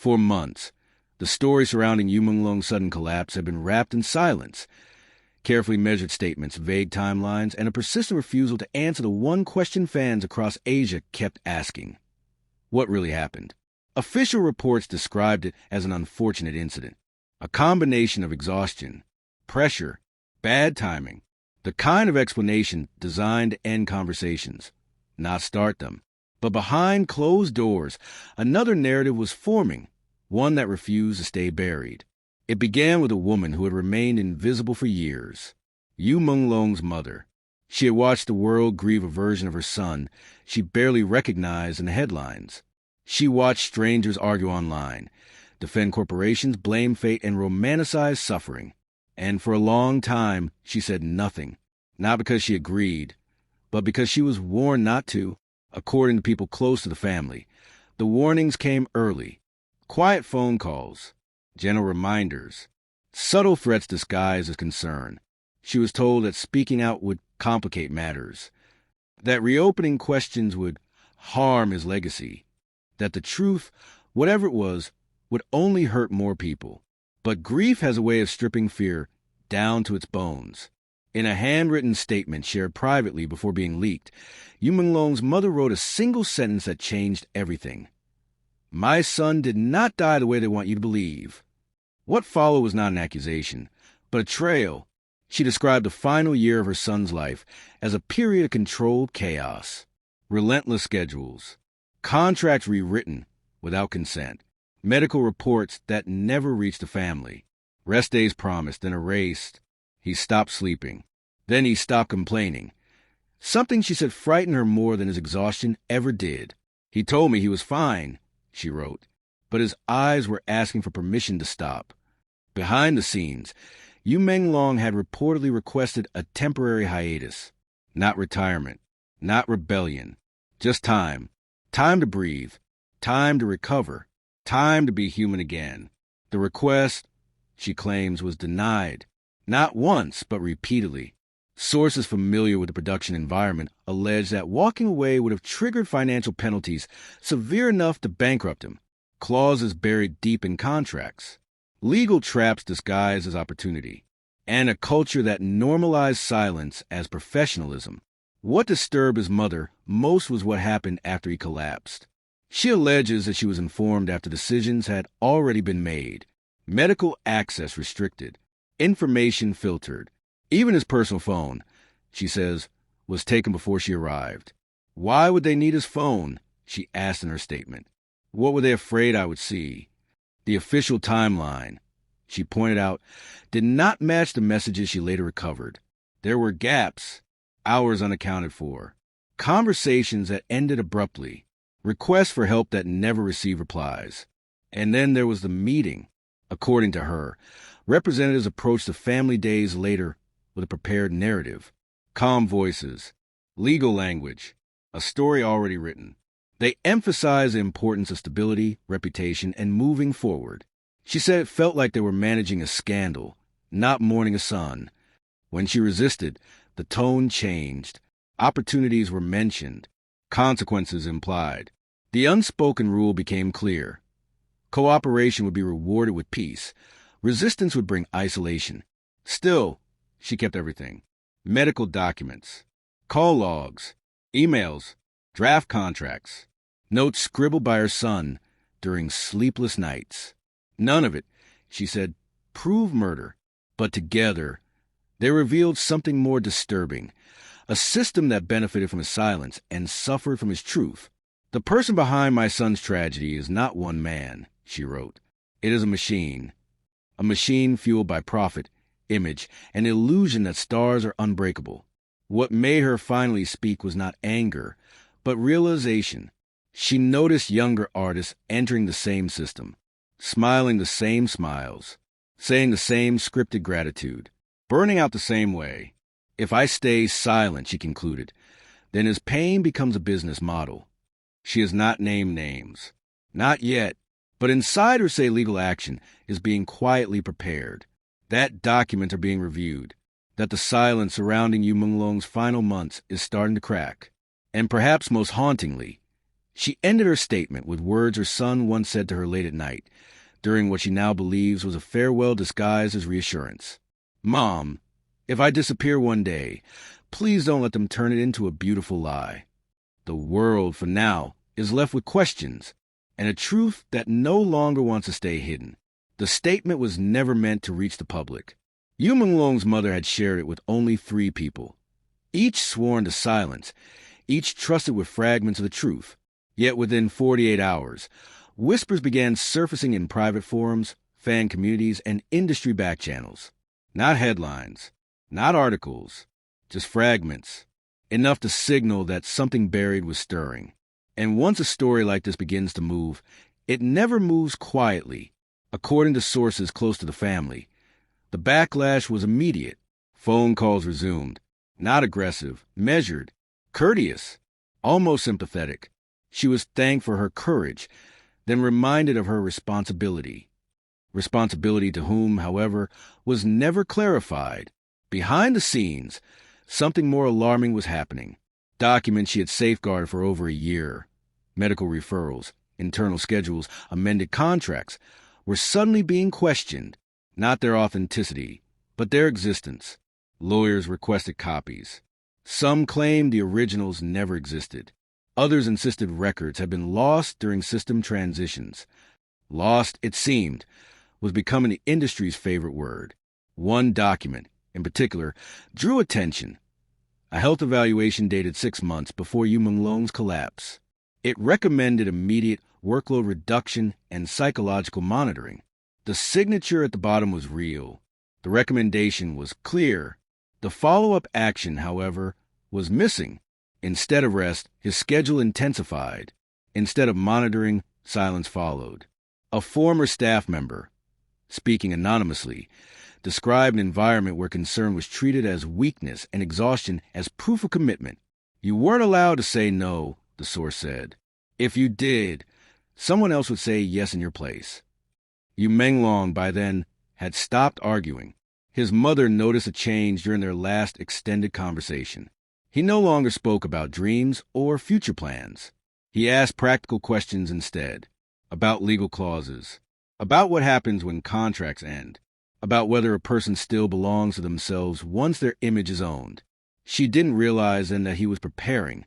For months, the story surrounding Menglong's sudden collapse had been wrapped in silence. Carefully measured statements, vague timelines, and a persistent refusal to answer the one question fans across Asia kept asking. What really happened? Official reports described it as an unfortunate incident, a combination of exhaustion, pressure, bad timing, the kind of explanation designed to end conversations, not start them. But behind closed doors, another narrative was forming, one that refused to stay buried. It began with a woman who had remained invisible for years, Menglong's mother. She had watched the world grieve a version of her son she barely recognized in the headlines. She watched strangers argue online, defend corporations, blame fate, and romanticize suffering. And for a long time, she said nothing, not because she agreed, but because she was warned not to, according to people close to the family. The warnings came early. Quiet phone calls, gentle reminders, subtle threats disguised as concern. She was told that speaking out would complicate matters, that reopening questions would harm his legacy, that the truth, whatever it was, would only hurt more people. But grief has a way of stripping fear down to its bones. In a handwritten statement shared privately before being leaked, Menglong's mother wrote a single sentence that changed everything. "My son did not die the way they want you to believe." What followed was not an accusation, but a trail. She described the final year of her son's life as a period of controlled chaos, relentless schedules, contracts rewritten without consent, medical reports that never reached the family, rest days promised, then erased. He stopped sleeping. Then he stopped complaining. Something she said frightened her more than his exhaustion ever did. "He told me he was fine," she wrote, but his eyes were asking for permission to stop. Behind the scenes, Menglong had reportedly requested a temporary hiatus. Not retirement, not rebellion, just time. Time to breathe, time to recover, time to be human again. The request, she claims, was denied. Not once, but repeatedly. Sources familiar with the production environment allege that walking away would have triggered financial penalties severe enough to bankrupt him, clauses buried deep in contracts, legal traps disguised as opportunity, and a culture that normalized silence as professionalism. What disturbed his mother most was what happened after he collapsed. She alleges that she was informed after decisions had already been made, medical access restricted, information filtered. Even his personal phone, she says, was taken before she arrived. Why would they need his phone? She asked in her statement. What were they afraid I would see? The official timeline, she pointed out, did not match the messages she later recovered. There were gaps, hours unaccounted for, conversations that ended abruptly, requests for help that never received replies. And then there was the meeting. According to her, representatives approached the family days later with a prepared narrative, calm voices, legal language, a story already written. They emphasized the importance of stability, reputation, and moving forward. She said it felt like they were managing a scandal, not mourning a son. When she resisted, the tone changed. Opportunities were mentioned, consequences implied. The unspoken rule became clear. Cooperation would be rewarded with peace. Resistance would bring isolation. Still, she kept everything. Medical documents, call logs, emails, draft contracts, notes scribbled by her son during sleepless nights. None of it, she said, proved murder. But together, they revealed something more disturbing. A system that benefited from his silence and suffered from his truth. The person behind my son's tragedy is not one man, she wrote. It is a machine fueled by profit, image, and illusion that stars are unbreakable. What made her finally speak was not anger, but realization. She noticed younger artists entering the same system, smiling the same smiles, saying the same scripted gratitude, burning out the same way. If I stay silent, she concluded, then his pain becomes a business model. She has not named names. Not yet. But insiders say legal action is being quietly prepared, that documents are being reviewed, that the silence surrounding Menglong's final months is starting to crack. And perhaps most hauntingly, She ended her statement with words her son once said to her late at night, during what she now believes was a farewell disguised as reassurance. "Mom, if I disappear one day, please don't let them turn it into a beautiful lie." The world, for now, is left with questions and a truth that no longer wants to stay hidden. The statement was never meant to reach the public. Menglong's mother had shared it with only 3 people, each sworn to silence, each trusted with fragments of the truth. Yet within 48 hours, whispers began surfacing in private forums, fan communities, and industry back channels. Not headlines, not articles, just fragments, enough to signal that something buried was stirring. And once a story like this begins to move, it never moves quietly. According to sources close to the family, the backlash was immediate. Phone calls resumed, not aggressive, measured, courteous, almost sympathetic. She was thanked for her courage, then reminded of her responsibility. Responsibility to whom, however, was never clarified. Behind the scenes, something more alarming was happening. Documents she had safeguarded for over a year, medical referrals, internal schedules, amended contracts, were suddenly being questioned. Not their authenticity, but their existence. Lawyers requested copies. Some claimed the originals never existed. Others insisted records had been lost during system transitions. Lost, it seemed, was becoming the industry's favorite word. One document, in particular, drew attention. A health evaluation dated 6 months before Menglong's collapse. It recommended immediate workload reduction and psychological monitoring. The signature at the bottom was real. The recommendation was clear. The follow-up action, however, was missing. Instead of rest, his schedule intensified. Instead of monitoring, silence followed. A former staff member, speaking anonymously, described an environment where concern was treated as weakness and exhaustion as proof of commitment. You weren't allowed to say no, the source said. If you did, someone else would say yes in your place. Menglong, by then, had stopped arguing. His mother noticed a change during their last extended conversation. He no longer spoke about dreams or future plans. He asked practical questions instead, about legal clauses, about what happens when contracts end, about whether a person still belongs to themselves once their image is owned. She didn't realize then that he was preparing,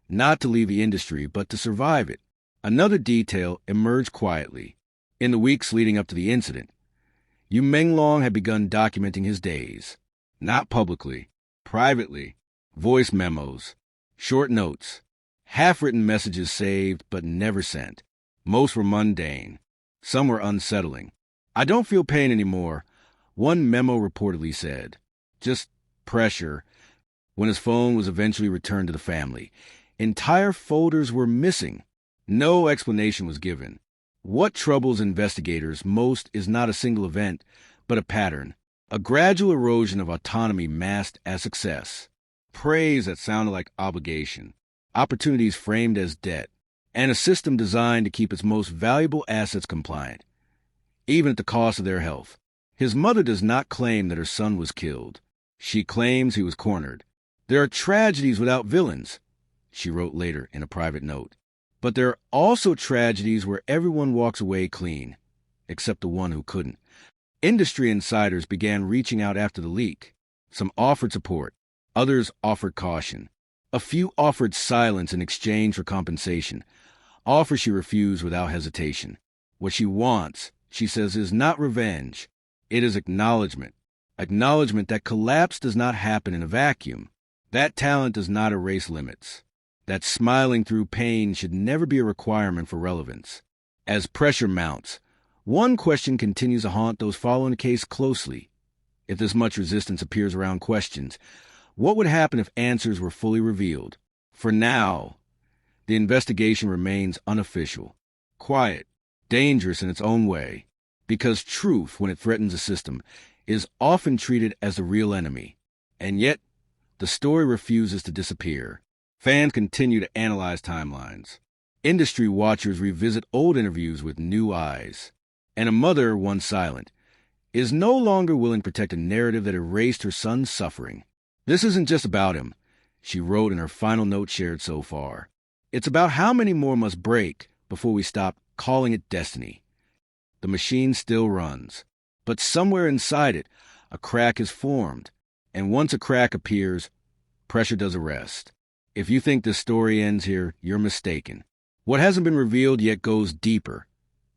not to leave the industry, but to survive it. Another detail emerged quietly. In the weeks leading up to the incident, Menglong had begun documenting his days, not publicly, privately. Voice memos, short notes, half-written messages saved but never sent. Most were mundane. Some were unsettling. "I don't feel pain anymore," one memo reportedly said. Just pressure. When his phone was eventually returned to the family, entire folders were missing. No explanation was given. What troubles investigators most is not a single event, but a pattern. A gradual erosion of autonomy masked as success. Praise that sounded like obligation. Opportunities framed as debt. And a system designed to keep its most valuable assets compliant, even at the cost of their health. His mother does not claim that her son was killed. She claims he was cornered. "There are tragedies without villains," she wrote later in a private note. "But there are also tragedies where everyone walks away clean, except the one who couldn't." Industry insiders began reaching out after the leak. Some offered support. Others offered caution. A few offered silence in exchange for compensation. Offers she refused without hesitation. What she wants, she says, is not revenge. It is acknowledgement. Acknowledgement that collapse does not happen in a vacuum. That talent does not erase limits. That smiling through pain should never be a requirement for relevance. As pressure mounts, one question continues to haunt those following the case closely. If this much resistance appears around questions, what would happen if answers were fully revealed? For now, the investigation remains unofficial, quiet, dangerous in its own way, because truth, when it threatens a system, is often treated as the real enemy. And yet, the story refuses to disappear. Fans continue to analyze timelines. Industry watchers revisit old interviews with new eyes. And a mother, once silent, is no longer willing to protect a narrative that erased her son's suffering. "This isn't just about him," she wrote in her final note shared so far. It's about how many more must break before we stop calling it destiny. The machine still runs, but somewhere inside it, a crack is formed. And once a crack appears, pressure does arrest. If you think this story ends here, you're mistaken. What hasn't been revealed yet goes deeper,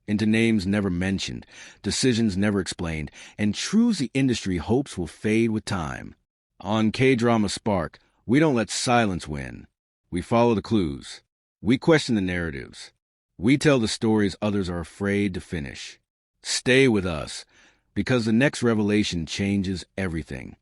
into names never mentioned, decisions never explained, and truths the industry hopes will fade with time. On K-Drama Spark, we don't let silence win. We follow the clues. We question the narratives. We tell the stories others are afraid to finish. Stay with us, because the next revelation changes everything.